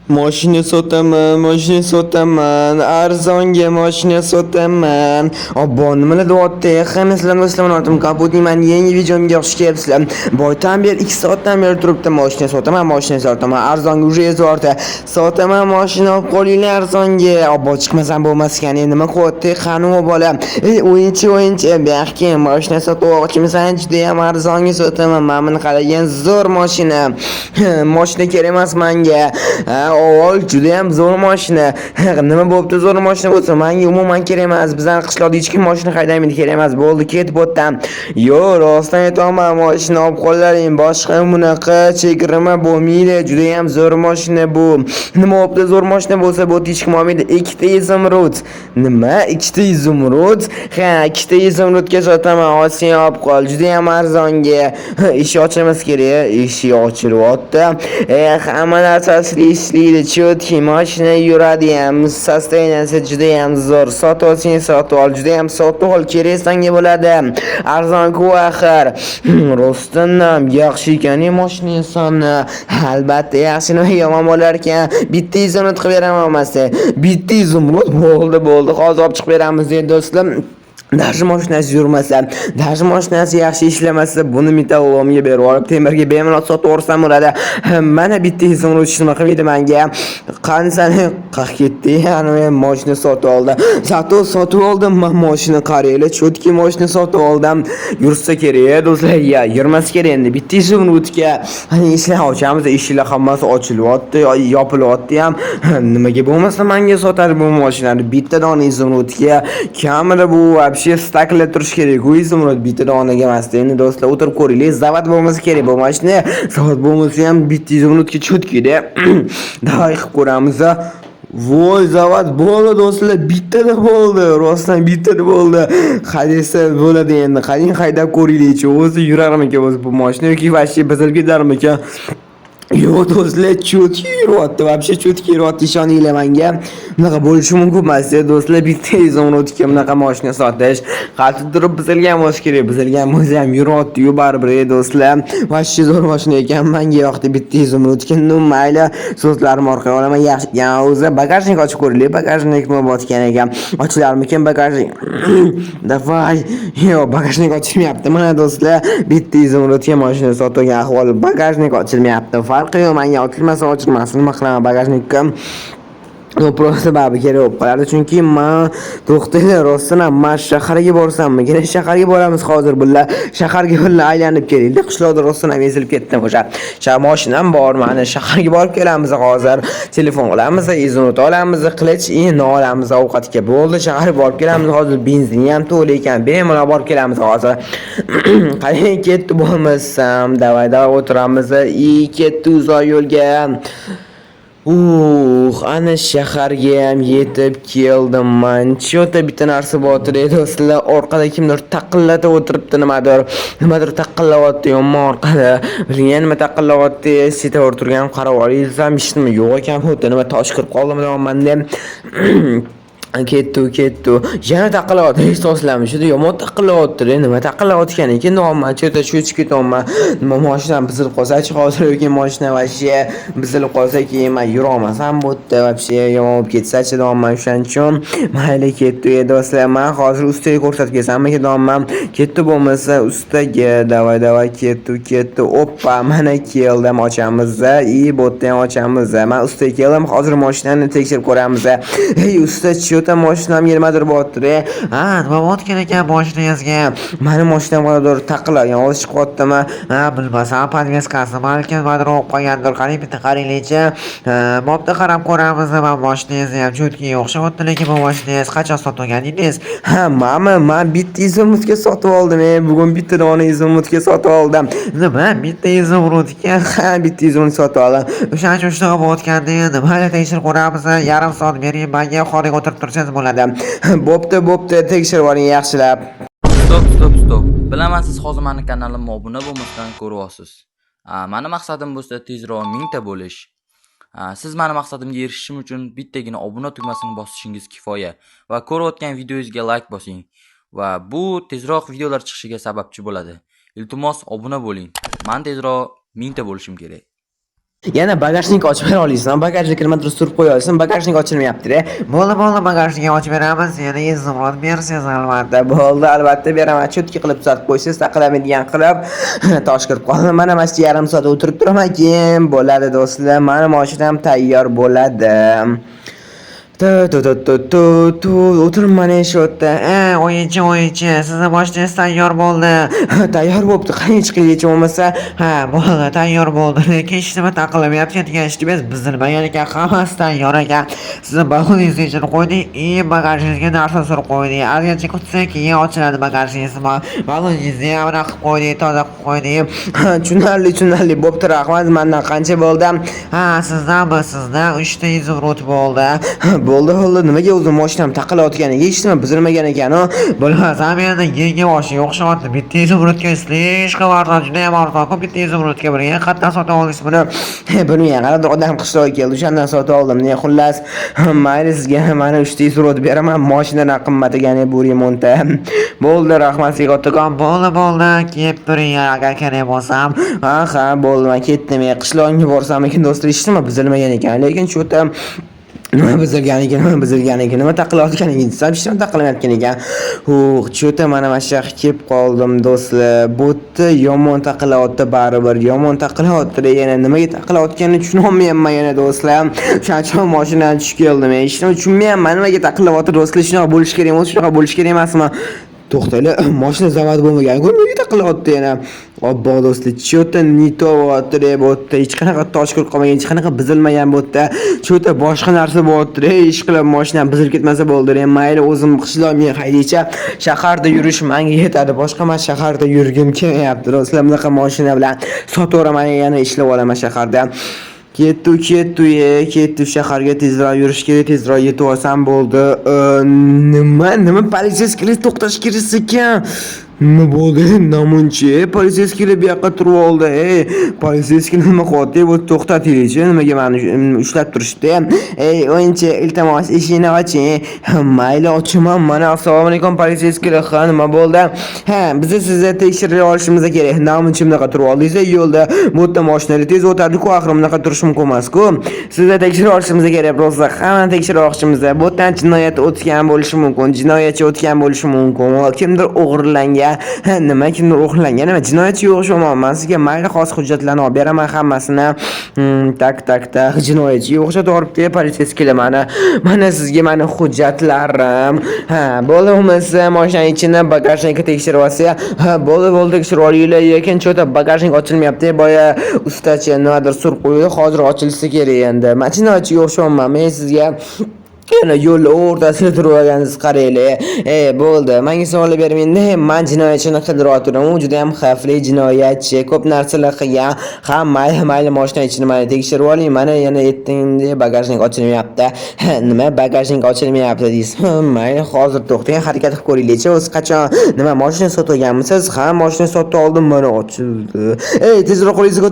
mashina sotaman, arzonga mashina sotaman. Obbo, nimalar deyapti? Hammasizlarni assalomu alaykum. Kaputing, men yangi videomga xush kelibsizlar. Boydan beri 2 soatdan beri turibdi, mashina sotaman, arzonga уже ezordi. Sotaman mashina olib qo'linglar arzonga. Obbo, chiqmasam bo'lmas ekan, nima qilyapti? Qani bola. O'yinchi, baxki mashina sotmoqchimisan? Juda ham arzonga sotaman. Men buni qaragan zo'r mashina. Mashina kerak emas menga. Ol juda ham zo'r mashina. Nima bo'pti zo'r mashina bo'lsa, menga umuman kerak emas. Bizning qishloqda hech kim mashina haydamaydi, kerak emas. Bo'ldi, ketib o'tdim. Yo'q, rostdan aytaman, mashina olib qo'llaring. Boshqa bunaqa chegirma bo'lmaydi. Juda ham zo'r mashina bu. Nima bo'pti zo'r mashina bo'lsa, bu hech kim olmaydi. Ikkita izumrud. Nima? Ikkita izumrud? Ha, ikkita izumrudga sotaman. Olsang olib qol. Juda ham arzonga. Eshik ochilmas kerak. Eshik ochilyapti. Hamma narsasi ishlaydi, chotki mashina yuradi ham, sostoyaniyasi juda ham zo'r. Sotib olsang sotib ol, juda ham sotib ol, kerak senga bo'ladi. Arzon-ku axir. Rostdan ham yaxshi ekan mashina insonni. Albatta yaxshi, nima yomon bo'lar ekan. Bitta izumrud qilib beraman olmasa. Bitta izumrud bo'ldi. Hozir olib chiqib beramiz dedi do'stlar. Dash mashinasi yurmasa, dash mashinasi yaxshi ishlamasa, buni metallolomga berib olib, temirga bemalol sotib o'rsam bo'ladi. Mana bitta izumrud nima qilmaydi menga. Qansani qaq ketdi, ya'ni mashina sotib oldi. Sotib oldim, men mashina qaraylar, chotki mashina sotib oldim. Yursa kerak, do'stlar, yurmas kerak endi. Bitta izumrudga hani ishlar ochamiz, eshiklar hammasi ochilyapti, yopilyapti ham. Nimaga bo'lmasa menga sotar bu mashinani. Bitta dona izumrudga kamera bu вообще staklab turish kerak. U izumrud bitta donaga emas. Endi do'stlar o'tirib ko'ringlar. Zavod bo'lmasa kerak bu mashina. Zavod bo'lmasa ham bitta izumrudga cho'tkida. Davay qilib ko'ramiz. Voy, zavod bo'ldi do'stlar, bittada bo'ldi. Rostdan bittada bo'ldi. Hadesa bo'ladi endi. Qading haydab ko'ringlar-chi, o'zi yurarmikan o'zi bu mashina yoki вообще buzilib ketarmikan? Yo'q do'stlar, chotki yuryapti, вообще chotki yuryapti, ishoninglar menga. Bunaqa bo'lishi mumkin emas, do'stlar. Bitta izumrudga bunaqa mashina sotish, qattiq turib buzilgan bo'lsa kerak. Buzilgan bo'lsa ham yuryapti-yu baribir, do'stlar. Вообще zo'r mashina ekan, menga yoqdi bitta izumrudga. Mayli, so'zlarim orqali olaman. Yaxshi, o'zi bagajnik ochib ko'ringlar. Bagajnik nima botgan ekan? Ochilarmikan bagajnik? Davay. Yo'q, bagajnik ochilmayapti. Mana do'stlar, bitta izumrudga mashina sotgan ahvol. Bagajnik ochilmayapti. Farqi yo'q, menga ochilmasin, nima qilaman bagajnikka. Просто babi kerak bo'lib qoladi, chunki men to'xtanglar, rostdan ham men shaharga borsammi? Kerak shaharga boramiz hozir bular. Shaharga bular aylanib kelaylik. Qishloqda rostdan ham ezilib ketdim o'sha. Mashinam bor, mana shaharga borib kelamiz hozir. Telefon olamiz, izumrud olamiz, qilich endi olamiz ovqatga. Bo'ldi, shaharga borib kelamiz hozir. Benzin ham to'la ekan, bemalol borib kelamiz hozir. Qani ketdi bo'lmasam, davay o'tiramiz. Ketdi uzoq yo'lga. Ana shaharga ham yetib keldim men. Chota bitta narsa bo'tir edi do'stlar. Orqada kimdir taqillatib o'tiribdi, nimadir taqillayapti yomon orqada. Bilgan nima taqillayapti, seta o'tirgan qarab olsam, ishnimi yo'q ekan, xuddi nima tosh kirib qoldimi menda. Ketdi. Yana taqillayapti, hech to'slammi? Shuda yomon taqillayapti, nima taqillayotgan ekan, men chota cho'chib ketaman. Nima mashinam buzilib qolsa-chi hozir yoki mashina voshye buzilib qolsa keyin men yura olmasam bo'tdi, voshye yomon bo'lib ketsa-chi men o'shaning uchun mayli ketdi do'stlar. Men hozir ustaga ko'rsatib kelsammi men ketdi bo'lmasa ustaga davay ketdi. Oppa, mana keldim, ochamiz. Bo'tdan ochamiz. Men ustaga keldim, hozir mashinani tekshirib ko'ramiz. Ey usta, chota mashinam nimadir bo'tdi. Nima bo'tgan ekan mashinangizga? Meni mashinam qadar taqilgan, o'zi chiqyaptimi? Bilmasam, podveskasi balki nimadir olib qo'ygandir. Qarang, bitta qaranglar-chi. Bo'pti, qarab ko'ramiz. Men mashinangizni ham chotga o'xshabotdi, lekin bu mashinangizni qachon sotib olganingiz? Men bitta izumrudga sotib oldim. Bugun bitta dona izumrudga sotib oldim. Nima? Bitta izumrudga? Bitta izumrud sotib oldim. O'shaning uchun shunaqa bo'tganda endi mayli tekshirib ko'ramiz. Yarim soat bering, menga xoriga o'tirib tursangiz bo'ladi. Bo'pti, tekshirib oling yaxshilab. Stop. Bilaman, siz hozir meni kanalimga obuna bo'lmasdan ko'ryapsiz. Meni maqsadim bo'lsa tezroq 1000 ta bo'lish. Siz meni maqsadimga erishishim uchun bittagina obuna tugmasini bosishingiz kifoya va ko'rayotgan videoyingizga like bosing va bu tezroq videolar chiqishiga sababchi bo'ladi. Iltimos obuna bo'ling. Men tezroq 1000 ta bo'lishim kerak. Yana bagajnik ochib bera olasizmi? Bagajga nimadir surib qo'ya olasizmi? Bagajnik ochilmayapti-da. Bo'ldi, bagajnik ochib beramiz. Yana izimrod bersiz albatta. Bo'ldi, albatta beraman. Cho'tki qilib tuzatib qo'ysiz, taqlamaydigan qilib tosh kirib qoldi. Mana mana yarim soat o'tirib turaman, keyin bo'ladi do'stlar. Mana mashinam tayyor bo'ladi. O'tirib mana shu yerda. O'yinchi, sizni mashinangiz tayyor bo'ldi. Tayyor bo'libdi. Qani chiqilichi bo'lmasa, ha, bo'ldi, tayyor bo'ldi. Lekin hech nima taqilmayapti degan ishimiz bizni bilmagan ekan. Hammasi tayyor ekan. Sizni baloningizni ichini qo'ydik, bagajingizga narsa surib qo'ydik. Azgacha kutsak, keyin ochiladi bagajingiz. Baloningizni ham qilib qo'ydik, toza qilib qo'ydik. Tushunarli bo'pti, rahmat. Mendan qancha bo'ldi? Ha, sizdan 3 ta izvrut bo'ldi. Bo'ldi, nimaga o'zim mashinam taqilayotganiga hech nima buzilmagan ekan-ku. Bo'lmasam endi yangi mashinaga o'xshamayapti. Bitta izvrutga slishqa arzon, juda ham arzon. Bitta izvrutga birga qatdan sotib olasiz buni. Bilmayman, qarab odam qishloqqa keldi, o'shandan sotib oldim. Xullas, mayli sizga mana 3 ta izvrut beraman, mashinadan qimmat ekan bu remontda. Bo'ldi, rahmat sizga otajon. Bo'ldi, kelib turing agar kerak bo'lsam. Ha, bo'ldi, men ketdim. Qishloqqa borsam ekan do'stlar, hech nima buzilmagan ekan. Lekin shu yerda nima buzilganiga, nima taqilayotganiga desam, hech nima taqilamayotgan ekan. Cho'ta mana shu yoqqa kelib qoldim do'stlar. Bo'tda yomon taqilayotdi baribir. Yomon taqilayotdi. Yana nimaga taqilayotganini tushuna olmayapman yana do'stlar. O'shaning mashinadan tushib keldim. Hech nima tushunmayapman. Nimaga taqilayotdi do'stlar? Shunaqa bo'lish kerak emas, shunaqa bo'lish kerak emasmi? To'xtanglar, mashina zavod bo'lmagan-ku, nimaga taqilayotdi yana? Obbo do'stlar, cho'ta nitovatdi deb o'tdi. Hech qanaqa tosh kirib qolmagan, hech qanaqa buzilmagan bo'tda. Cho'ta boshqa narsa bo'tdi. Ish qilib mashina buzilib ketmasa bo'ldi. Mayli, o'zim qishloqga haydaycha shaharda yurish menga yetadi. Boshqa men shaharda yurgim kelmayapti. Do'stlar, bunaqa mashina bilan sotaveraman, yana ishlab olaman shaharda. Ketdi shaharga tezroq yurish kerak, tezroq yetib olsam bo'ldi. Nima politsiyachilar to'xtash kerak ekan? Nima bo'ldi? Namunchi politsiyachilar bu yoqqa turib oldi. Politsiyachilar nima qilyapti? Bu to'xtatinglar-chi, nimaga meni ushlab turishdi? O'yinchi, iltimos, eshikni oching. Mayli, ochaman. Mana assalomu alaykum politsiyachilar. Ha, nima bo'ldi? Ha, biz sizni tekshirib olishimiz kerak. Namunchi bunaqa turib oldingiz, yo'lda bu yerda mashinalar tez o'tadi-ku, axir bunaqa turish mumkin emas-ku. Sizni tekshirib olishimiz kerak, prosta. Hammani tekshirib olishimiz. Bu yerdan jinoyat o'tgan bo'lishi mumkin, jinoyatchi o'tgan bo'lishi mumkin. Kimdir o'g'irlangan. Nima kimdir o'g'irlangan? Nima jinoyatchi yo'q o'xshamayman. Sizga mayli xos hujjatlarni olib beraman hammasini. Tak. Jinoyatchi o'xshatib olibdi politsiyachilar mana sizga mana hujjatlarim. Ha, bo'ldi, bo'lmasa mashinaning ichini bagajnikni tekshirib olsa, ha, bo'ldi tekshirib olinglar. Lekin cho'ta bagajnik ochilmayapti. Boya ustachi nimadir surib qo'ydi, hozir ochilsa kerak endi. Men jinoyatchiga o'xshamayman. Men sizga yana yo'l o'rtasida turib olganingizni qaranglar. Bo'ldi. Menga savol bermangda, men jinoyatchini qidiryapman. U juda ham xavfli jinoyatchi, ko'p narsalar qilgan. Ha, mayli mashina ichini mana tekshirib oling. Mana yana aytdingda bagajnik ochilmayapti. Nima bagajnik ochilmayapti deysizmi? Mayli, hozir to'xtang, harakat qilib ko'ringlar-chi. O'z qachon nima mashina sotib olganmisiz? Ha, mashina sotib oldim, mana ochildi. Tezroq qo'lingizni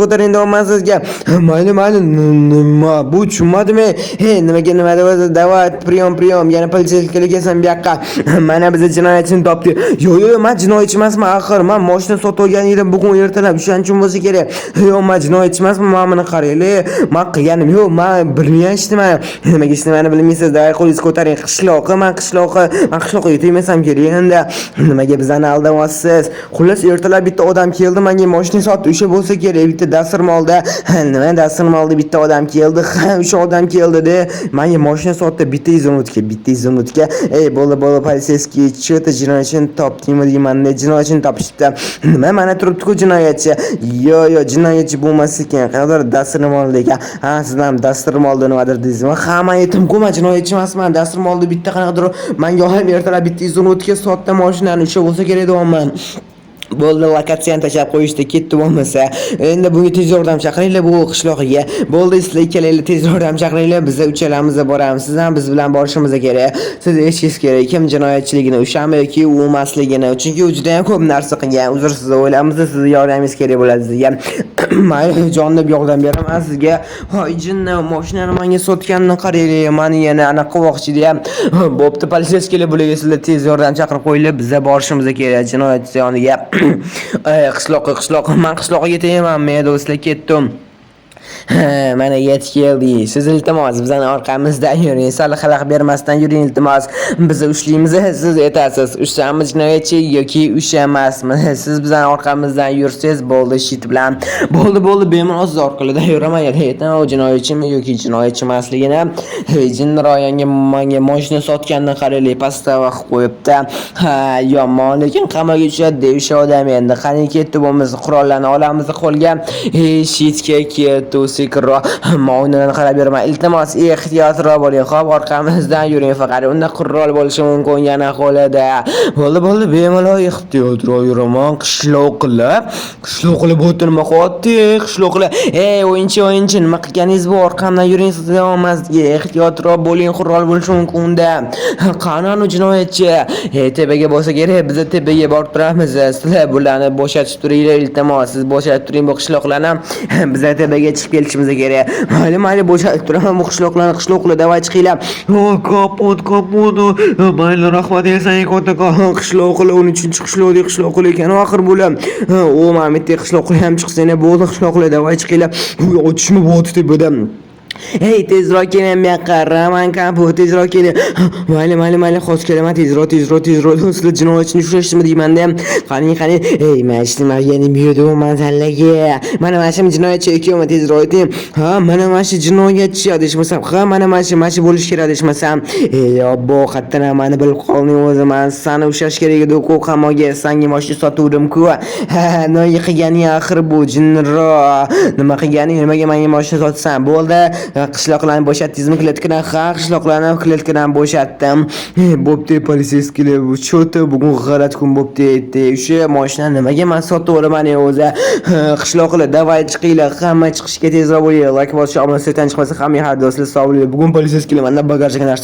ko'taring, deyman sizga. Mayli, nima bu tushunmadimi? Nima deb davlat priyom yana politsiyachilar kelsan bu yoqqa. Mana biz jinoyatchini topdik. Yo'q, men jinoyatchi emasman, axir men mashina sotib olgan edim bugun ertalab, o'shaning uchun bo'lsa kerak. Yo'q, men jinoyatchi emasman, men buni qaranglar. Men qilganim yo'q, men bilmayman mana. Nimaga hech nimani bilmaysiz? Davay qo'lingizni ko'taring. Men qishloqqa yetmasam kerak endi. Nimaga bizani aldayapsiz? Xullas ertalab bitta odam keldi, menga mashina sotdi. O'sha bo'lsa kerak, bitta dasturmolda. Nima dasturmolda bitta odam keldi. O'sha odam keldi-da. Menga mashina sotdi bitta izimutga. Bo'ldi, politsiyachiga cho'ta jinoyatchini topdingmi deyman-da. Jinoyatchini topishibdi. Nima mana turibdi-ku jinoyatchi. Yo'q, jinoyatchi bo'lmas ekan. Qanaqadir dasturmolda ekan. Ha, siz ham dasturmolda nimadir deysizmi? Ha, men aytdim-ku, men jinoyatchi emasman. Dasturmolda bitta qanaqadir menga olib ertalab bitta izimutga sotdi mashinani. O'sha bo'lsa kerak deyman. Bo'ldi, lokatsiyani tashlab qo'yishdi, ketdi bo'lmasa. Endi bunga tez yordam chaqiringlar bu qishloqqa. Bo'ldi, sizlar ikkalanglar tez yordam chaqiringlar, biz uchalamiz boramiz. Siz ham biz bilan borishimiz kerak. Siz eshingiz kerak, kim jinoyatchiligini, o'shami yoki u emasligini. Chunki u juda ham ko'p narsa qilgan. Uzrsiz o'ylamiz, sizning yordamingizz kerak bo'ladi sizga. Mayli, jonlab yordam beraman sizga. Hoy, jinni, mashinani menga sotganini qaranglar. Meni yana anaqa qilmoqchi deyam. Bo'pti, politsiyachilar bularga sizlar tez yordam chaqirib qo'yinglar, bizga borishimiz kerak jinoyatchi yoniga. Qishloqqa men qishloqqa ketaman, men do'stlar ketdim. Mana yetib keldik. Siz iltimos bizani orqamizdan yuring. Sal xalaq bermasdan yuring iltimos. Biz ushlaymiz, siz aytasiz. Ushamiz jinoyatchi yoki ushamasmi? Siz bizani orqamizdan yursangiz bo'ldi shit bilan. Bo'ldi, bemalol siz orqalidan yuraman. Aytan u jinoyatchimi yoki jinoyatchi emasligini. Jinroyanga menga mashina sotgandan qaraylik pastda vaqt qo'yibdi. Ha, yomon, lekin qamoqga tushadi deb o'sha odam endi. Qani ketdi bo'lmasa qurollarni olamiz qo'lga. Shitga ketdi sekro. Ma'unadan qarab yuraman. Iltimos ehtiyotroq bo'ling. Xo'p, orqamizdan yuring faqat. Unda qurol bo'lishi mumkin yana qo'lida. Bo'ldi, bemalol ehtiyotroq yuraman. Qishloqlar bo'tinma qotdi. Qishloqlar. O'yinchi, nima qilganingiz bu? Orqamdan yuring, siz davomazga ehtiyotroq bo'ling. Qurol bo'lishi mumkin unda. Qonun jinoyatchi. Tepaga bo'lsa kerak, biz tepaga borib turamiz. Sizlar bularni bo'shatib turinglar iltimos. Siz bo'shatib turing bu qishloqlarni. Biz tepaga chiqib kelishimiz kerak. Mayli bo'shatib turaman bu qishloqlar davay chiqinglar. Kapot. Mayli rahmat elsangiz qishloqlar 13-qishloq ekan oxir bo'lam. Men bitta qishloqlar ham chiqsa bo'ldi qishloqlar davay chiqinglar. Otishma bo'ldi tepada. Tezroq keling, men qaraman kapot, tezroq keling. Mayli, hozir kelaman, tezroq. Sizlar jinoyatchini ushlashmi deyman-da. Qani. Men ishlamaganim yo'q masallaga. Mana shu jinoyatchi ekanmi, tezroq ayting. Ha, mana shu jinoyatchi adashmasam. Ha, mana shu bo'lish kerak adashmasam. Obbo, qattan meni bilib qolding o'zi. Men seni ushlash kerak edi-ku, qamoqga senga mashina sotuvdim-ku. Ha, nima qilganing axir bu jinro? Nima qilganing? Nimaga menga mashina sotsan? Bo'ldi. Qishloqlarni bo'shatdingizmi kletkadan? Ha, qishloqlarni kletkadan bo'shatdim. Bo'pti, politsiyskilar cho'ti bugun g'alat kun bo'pti. O'sha mashina nimaga men sotaveraman o'zi? Qishloqlar davay chiqinglar, hamma chiqishga tezroq bo'linglar. Like bosishni, obunachdan chiqmasa hamma har do'stlar sog' bo'linglar. Bugun politsiyskilar mendan bagajga narsa